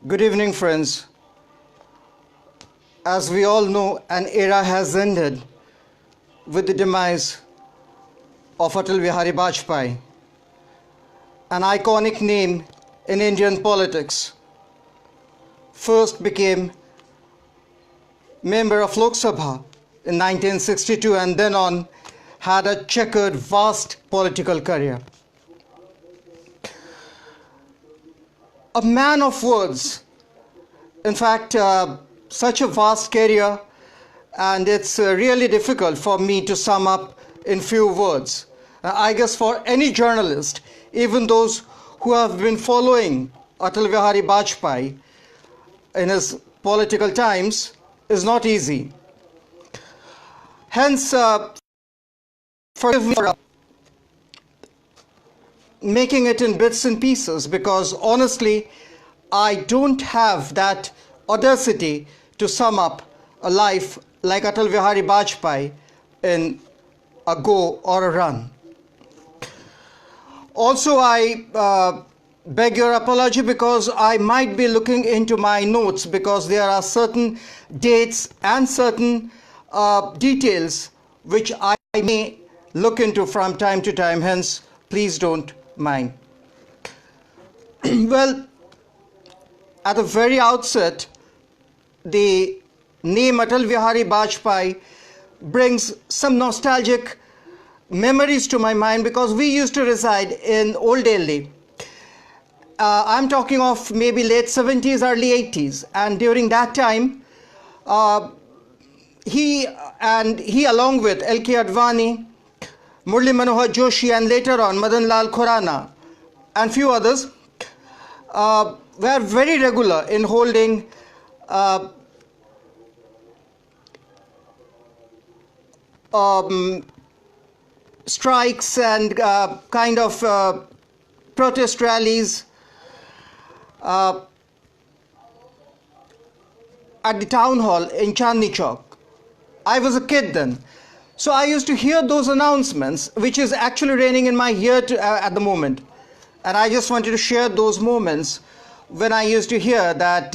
Good evening, friends. As we all know, an era has ended with the demise of Atal Bihari Vajpayee, an iconic name in Indian politics. First became member of Lok Sabha in 1962 and then on had a checkered, vast political career. A man of words, in fact, such a vast career, and it's really difficult for me to sum up in few words. I guess for any journalist, even those who have been following Atal Bihari Vajpayee in his political times, is not easy. Hence, forgive me for making it in bits and pieces, because honestly I don't have that audacity to sum up a life like Atal Bihari Vajpayee in a go or a run. Also, I beg your apology because I might be looking into my notes, because there are certain dates and certain details which I may look into from time to time, hence please don't mind. Well, at the very outset, the name Atal Bihari Vajpayee brings some nostalgic memories to my mind, because we used to reside in Old Delhi. I'm talking of maybe late 70s, early 80s, and during that time, he along with L.K. Advani, Murli Manohar Joshi, and later on Madan Lal Khurana and few others were very regular in holding strikes and kind of protest rallies at the town hall in Chandni Chowk. I was a kid then. So I used to hear those announcements, which is actually raining in my ear at the moment. And I just wanted to share those moments when I used to hear that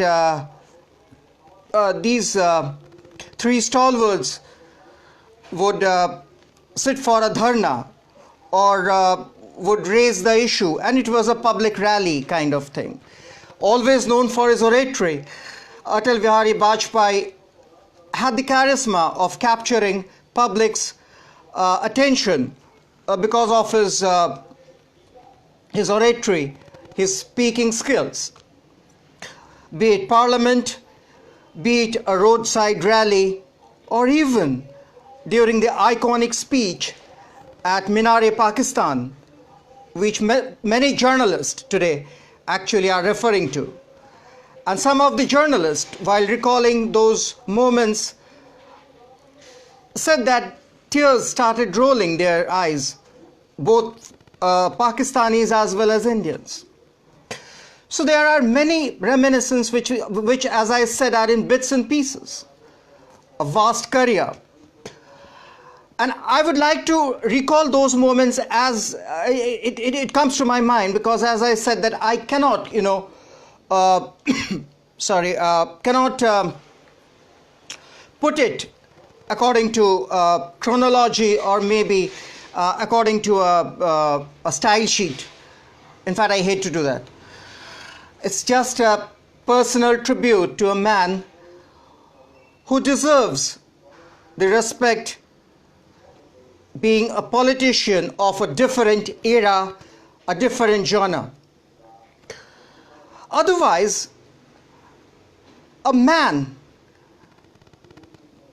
these three stalwarts would sit for a dharna or would raise the issue, and it was a public rally kind of thing. Always known for his oratory, Atal Bihari Vajpayee had the charisma of capturing public's attention because of his oratory, his speaking skills. Be it parliament, be it a roadside rally, or even during the iconic speech at Minar-e-Pakistan, which many journalists today actually are referring to. And some of the journalists, while recalling those moments, said that tears started rolling their eyes, both Pakistanis as well as Indians. So there are many reminiscences which, as I said, are in bits and pieces. A vast career. And I would like to recall those moments as it comes to my mind, because as I said that I cannot, cannot put it according to chronology, or maybe according to a style sheet. In fact, I hate to do that. It's just a personal tribute to a man who deserves the respect, being a politician of a different era, a different genre. Otherwise, a man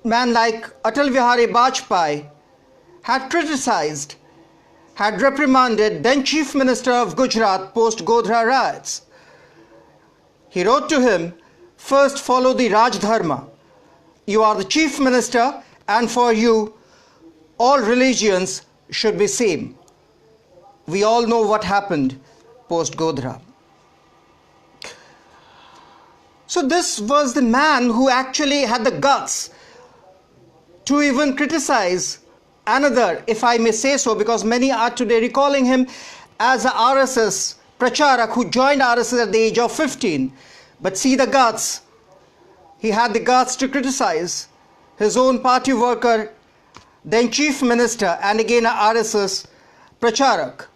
like Atal Bihari Vajpayee had criticized, had reprimanded then Chief Minister of Gujarat post Godhra riots. He wrote to him, "First follow the Raj Dharma. You are the Chief Minister, and for you all religions should be same." We all know what happened post Godhra. So this was the man who actually had the guts to even criticize another, if I may say so, because many are today recalling him as a RSS pracharak who joined RSS at the age of 15. But see the guts. He had the guts to criticize his own party worker, then Chief Minister and again a RSS Pracharak,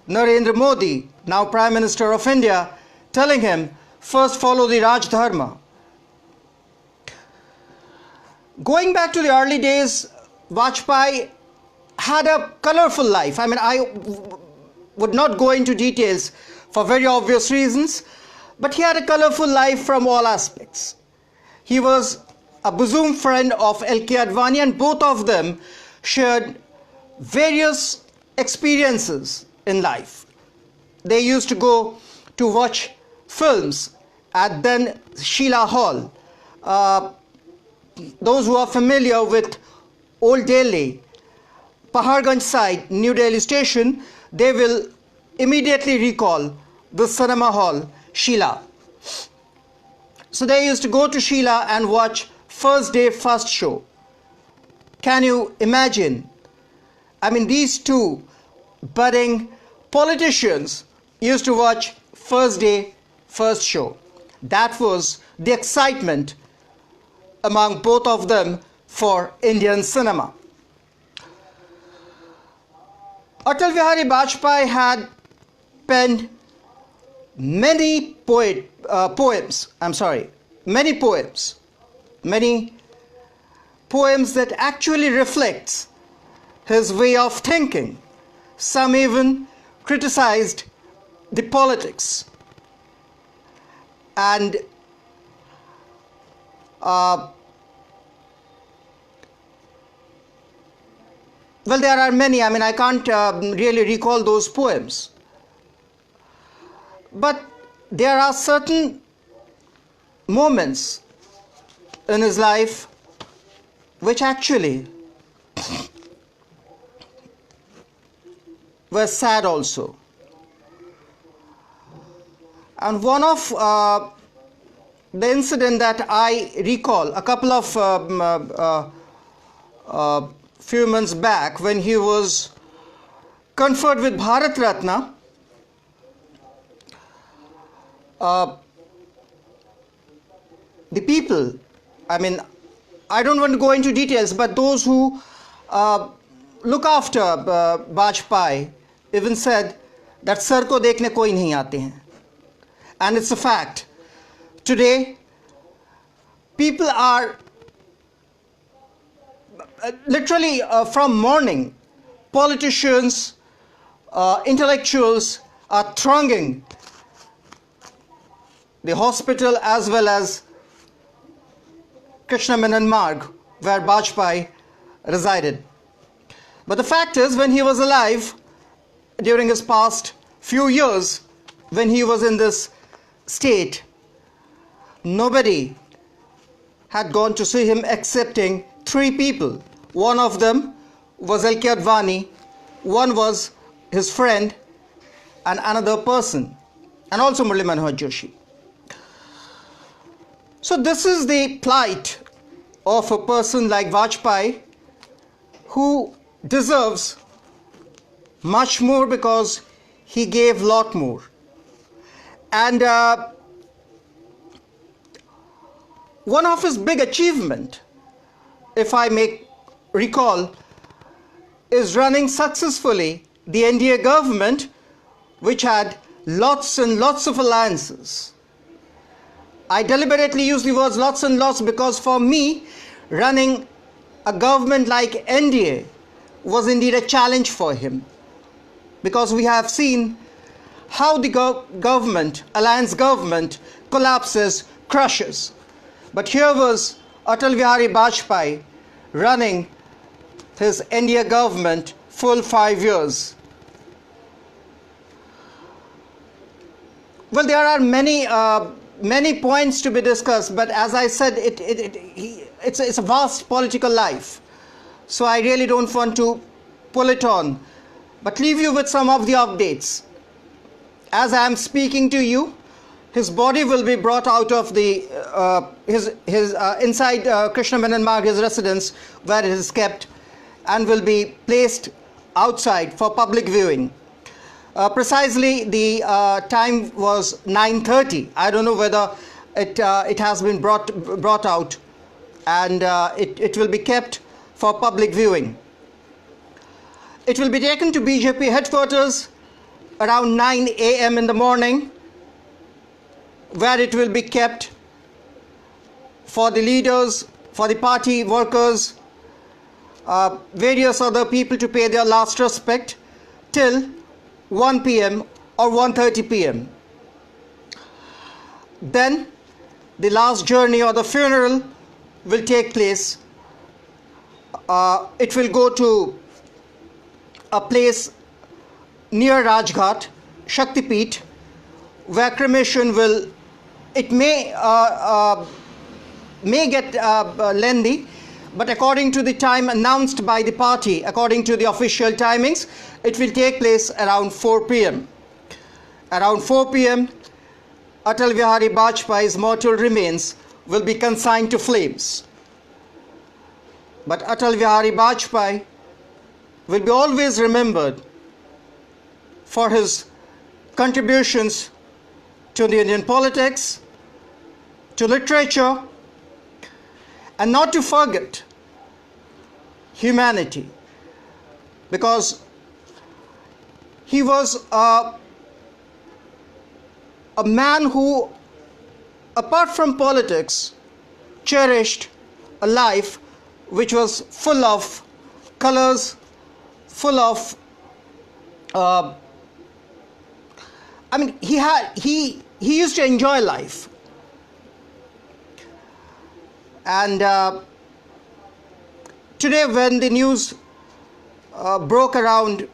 Narendra Modi, now Prime Minister of India, telling him, first follow the Raj Dharma. Going back to the early days, Vajpayee had a colorful life. I mean, I would not go into details for very obvious reasons, but he had a colorful life from all aspects. He was a bosom friend of L.K. Advani, and both of them shared various experiences in life. They used to go to watch films at then Sheela Hall. Those who are familiar with Old Delhi, Paharganj side, New Delhi station, they will immediately recall the cinema hall, Sheela. So they used to go to Sheela and watch first day, first show. Can you imagine? I mean, these two budding politicians used to watch first day, first show. That was the excitement among both of them for Indian cinema. Atal Bihari Vajpayee had penned many poems that actually reflects his way of thinking. Some even criticized the politics. And well, there are many. I mean, I can't really recall those poems. But there are certain moments in his life which actually were sad also. And one of the incident that I recall, a couple of few months back, when he was conferred with Bharat Ratna, the people, I mean, I don't want to go into details, but those who look after Vajpayee even said that sir ko dekhne koi nahi aate hain. And it's a fact. Today, people are literally from morning, politicians, intellectuals are thronging the hospital as well as Krishna Menon Marg, where Vajpayee resided. But the fact is, when he was alive, during his past few years, when he was in this state, nobody had gone to see him excepting 3 people. One of them was L.K. Advani, one was his friend, and another person, and also Murli Manohar Joshi. So this is the plight of a person like Vajpayee, who deserves much more because he gave lot more. And one of his big achievement, if I may recall, is running successfully the NDA government, which had lots and lots of alliances. I deliberately use the words lots and lots because for me, running a government like NDA was indeed a challenge for him, because we have seen how the government, alliance government, collapses, crushes. But here was Atal Bihari Vajpayee running his NDA government full 5 years. Well, there are many points to be discussed, but as I said, it's a vast political life. So I really don't want to pull it on, but leave you with some of the updates. As I am speaking to you, his body will be brought out of the inside Krishna Menon Marg, his residence, where it is kept, and will be placed outside for public viewing. Precisely the time was 9:30. I don't know whether it has been brought out, and it will be kept for public viewing. It will be taken to BJP headquarters around 9 a.m. in the morning, where it will be kept for the leaders, for the party workers, various other people to pay their last respect till 1 p.m. or 1:30 p.m. Then the last journey or the funeral will take place. It will go to a place near Rajghat, Shaktipeeth, where cremation will, it may get lengthy, but according to the time announced by the party, according to the official timings, it will take place around 4 p.m. Around 4 p.m., Atal Bihari Vajpayee's mortal remains will be consigned to flames. But Atal Bihari Vajpayee will be always remembered for his contributions to the Indian politics, to literature, and not to forget humanity, because he was a man who, apart from politics, cherished a life which was full of colors, full of he used to enjoy life. And today, when the news broke around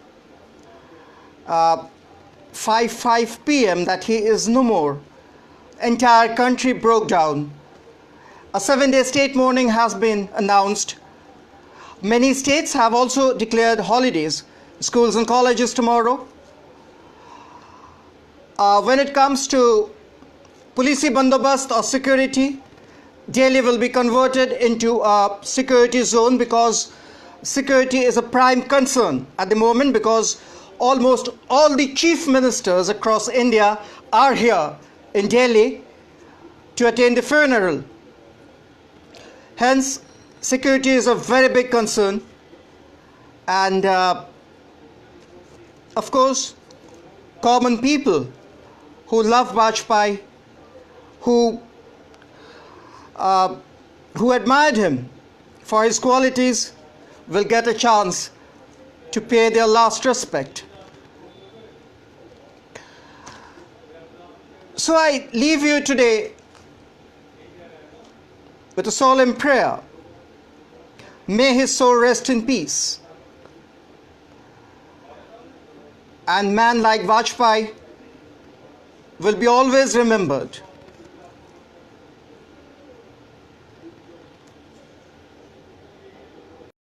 5 p.m. that he is no more, entire country broke down. A 7-day state mourning has been announced. Many states have also declared holidays, schools and colleges tomorrow. When it comes to police bandobast or security, Delhi will be converted into a security zone, because security is a prime concern at the moment, because almost all the chief ministers across India are here in Delhi to attend the funeral. Hence, security is a very big concern. And of course, common people who love Vajpayee, who admired him for his qualities, will get a chance to pay their last respect. So I leave you today with a solemn prayer. May his soul rest in peace. And man like Vajpayee will be always remembered.